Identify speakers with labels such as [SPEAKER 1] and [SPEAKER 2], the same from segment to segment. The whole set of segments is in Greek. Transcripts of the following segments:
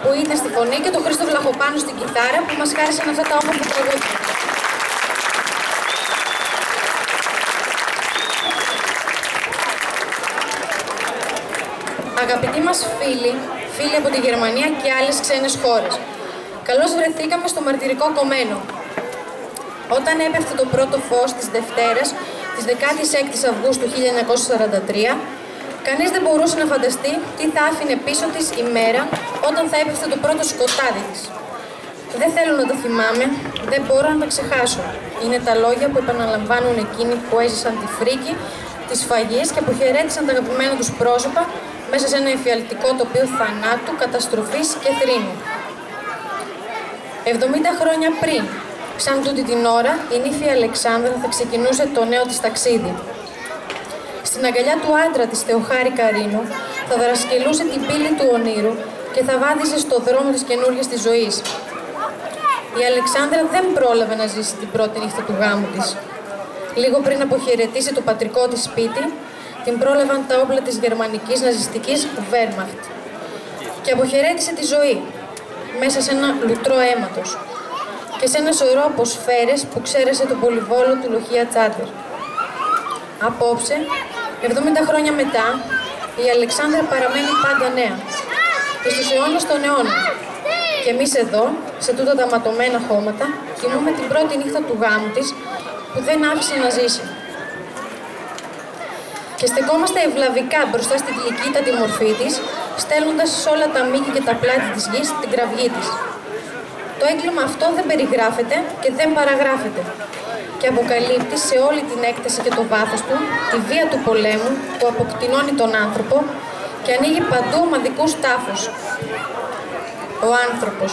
[SPEAKER 1] Που ήταν στη φωνή και τον Χρήστο Βλαχοπάνου στην κιθάρα που μας χάρισαν αυτά τα όμορφα τραγούδια. Αγαπητοί μας φίλοι από τη Γερμανία και άλλες ξένες χώρες, καλώς βρεθήκαμε στο μαρτυρικό Κομμένο. Όταν έπεφτε το πρώτο φως της Δευτέρας, της 16ης Αυγούστου 1943, κανείς δεν μπορούσε να φανταστεί τι θα άφηνε πίσω της η μέρα όταν θα έπεφτε το πρώτο σκοτάδι της. Δεν θέλω να το θυμάμαι, δεν μπορώ να τα ξεχάσω. Είναι τα λόγια που επαναλαμβάνουν εκείνοι που έζησαν τη φρίκη της σφαγής και που χαιρέτησαν τα αγαπημένα τους πρόσωπα μέσα σε ένα εφιαλτικό τοπίο θανάτου, καταστροφής και θρήνου. 70 χρόνια πριν, σαν τούτη την ώρα, η νύφη Αλεξάνδρα θα ξεκινούσε το νέο της ταξίδι. Στην αγκαλιά του άντρα της, Θεοχάρη Καρίνου, θα δρασκελούσε την πύλη του ονείρου και θα βάδιζε στο δρόμο της καινούργιας της ζωής. Η Αλεξάνδρα δεν πρόλαβε να ζήσει την πρώτη νύχτα του γάμου της. Λίγο πριν αποχαιρετήσει το πατρικό της σπίτι, την πρόλαβαν τα όπλα της γερμανικής ναζιστικής Wehrmacht και αποχαιρέτησε τη ζωή μέσα σε ένα λουτρό αίματος και σε ένα σωρό από σφαίρες που ξέρεσε το πολυβόλο του λοχεία Τσάντερ. Απόψε, 70 χρόνια μετά, η Αλεξάνδρα παραμένει πάντα νέα και στους αιώνες των αιώνων. Και εμείς εδώ, σε τούτα τα ματωμένα χώματα, τιμούμε την πρώτη νύχτα του γάμου της που δεν άφησε να ζήσει. Και στεκόμαστε ευλαβικά μπροστά στην γλυκύτατη μορφή της, στέλνοντας σε όλα τα μήκη και τα πλάτη της γης την κραυγή της. Το έγκλημα αυτό δεν περιγράφεται και δεν παραγράφεται και αποκαλύπτει σε όλη την έκταση και το βάθος του τη βία του πολέμου που αποκτηνώνει τον άνθρωπο και ανοίγει παντού ομαδικούς τάφους. Ο άνθρωπος,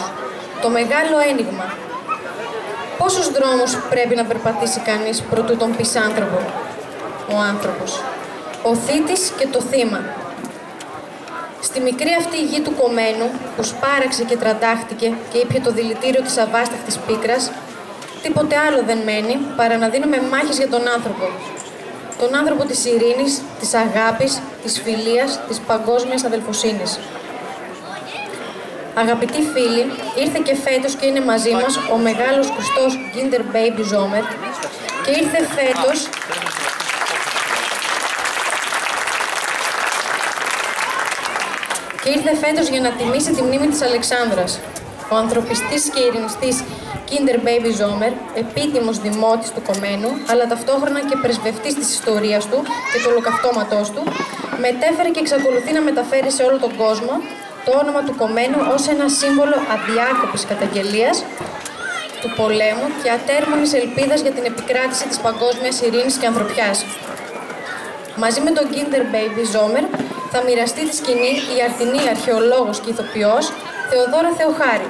[SPEAKER 1] το μεγάλο ένιγμα. Πόσους δρόμους πρέπει να περπατήσει κανείς προτού τον πεις άνθρωπο? Ο άνθρωπος, ο θήτης και το θύμα. Στη μικρή αυτή γη του Κομμένου, που σπάραξε και τραντάχτηκε και ήπιε το δηλητήριο της αβάσταχτης πίκρας, τίποτε άλλο δεν μένει παρά να δίνουμε μάχες για τον άνθρωπο. Τον άνθρωπο της ειρήνης, της αγάπης, της φιλίας, της παγκόσμιας αδελφοσύνης. Αγαπητοί φίλοι, ήρθε και φέτος και είναι μαζί μας ο μεγάλος Χριστός Kinder Baby Zomer και ήρθε φέτος για να τιμήσει τη μνήμη της Αλεξάνδρας. Ο ανθρωπιστής και ειρηνιστής Kinder Baby Zomer, επίτιμος δημότης του Κομμένου, αλλά ταυτόχρονα και πρεσβευτής της ιστορίας του και του ολοκαυτώματός του, μετέφερε και εξακολουθεί να μεταφέρει σε όλο τον κόσμο το όνομα του Κομμένου ως ένα σύμβολο αδιάκοπης καταγγελίας του πολέμου και ατέρμονης ελπίδας για την επικράτηση της παγκόσμιας ειρήνης και ανθρωπιάς. Μαζί με τον Kinder Baby Zomer θα μοιραστεί τη σκηνή η αρτινή αρχαιολόγος και ηθοποιός Θεοδώρα Θεοχάρη.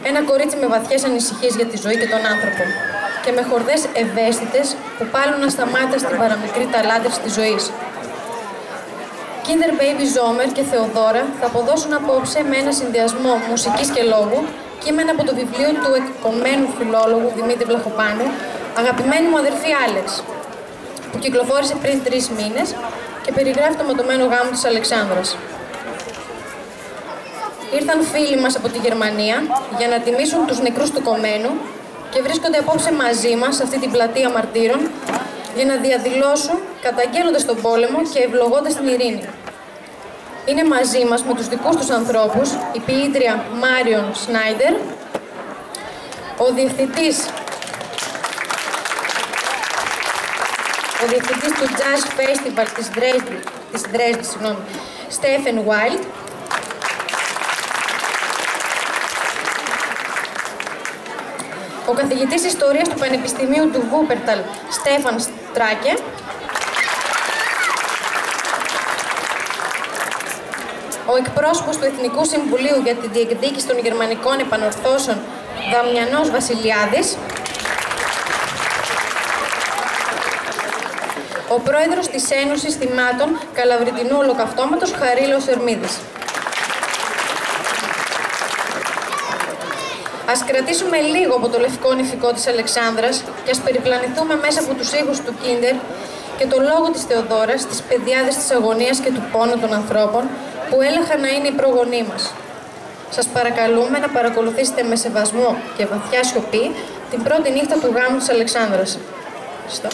[SPEAKER 1] Ένα κορίτσι με βαθιές ανησυχίες για τη ζωή και τον άνθρωπο και με χορδές ευαίσθητες που πάλουν ασταμάτητα στην παραμικρή ταλάντευση της ζωής. Kinder Baby Zomer και Θεοδώρα θα αποδώσουν απόψε με ένα συνδυασμό μουσικής και λόγου κείμενα από το βιβλίο του εκκομμένου φιλόλογου Δημήτρη Βλαχοπάνου «Αγαπημένη μου αδερφή Άλεξ», που κυκλοφόρησε πριν 3 μήνες και περιγράφει το ματωμένο γάμο της Αλεξάνδρας. Ήρθαν φίλοι μας από τη Γερμανία για να τιμήσουν τους νεκρούς του κομμένου και βρίσκονται απόψε μαζί μας σε αυτή την πλατεία μαρτύρων για να διαδηλώσουν καταγγέλλοντας τον πόλεμο και ευλογώντας την ειρήνη. Είναι μαζί μας με τους δικούς τους ανθρώπους η ποιήτρια Μάριον Σνάιντερ, ο διευθυντής του Jazz Festival της Δρέσδης, Στέφεν Βάιλντ, ο καθηγητής Ιστορίας του Πανεπιστημίου του Βούπερταλ, Στέφαν Στράκε, ο εκπρόσωπος του Εθνικού Συμβουλίου για τη Διεκδίκηση των Γερμανικών Επανορθώσεων, Δαμιανός Βασιλιάδης, ο πρόεδρος της Ένωσης Θυμάτων Καλαβριτινού Ολοκαυτώματος, Χαρίλαος Ερμίδης. Ας κρατήσουμε λίγο από το λευκό νηφικό της Αλεξάνδρας και ας περιπλανηθούμε μέσα από τους ήχους του Kinder και το λόγο της Θεοδόρας, τις πεδιάδες της αγωνίας και του πόνου των ανθρώπων που έλαχαν να είναι οι προγονείς μας. Σας παρακαλούμε να παρακολουθήσετε με σεβασμό και βαθιά σιωπή την πρώτη νύχτα του γάμου της Αλεξάνδρας. Ευχαριστώ.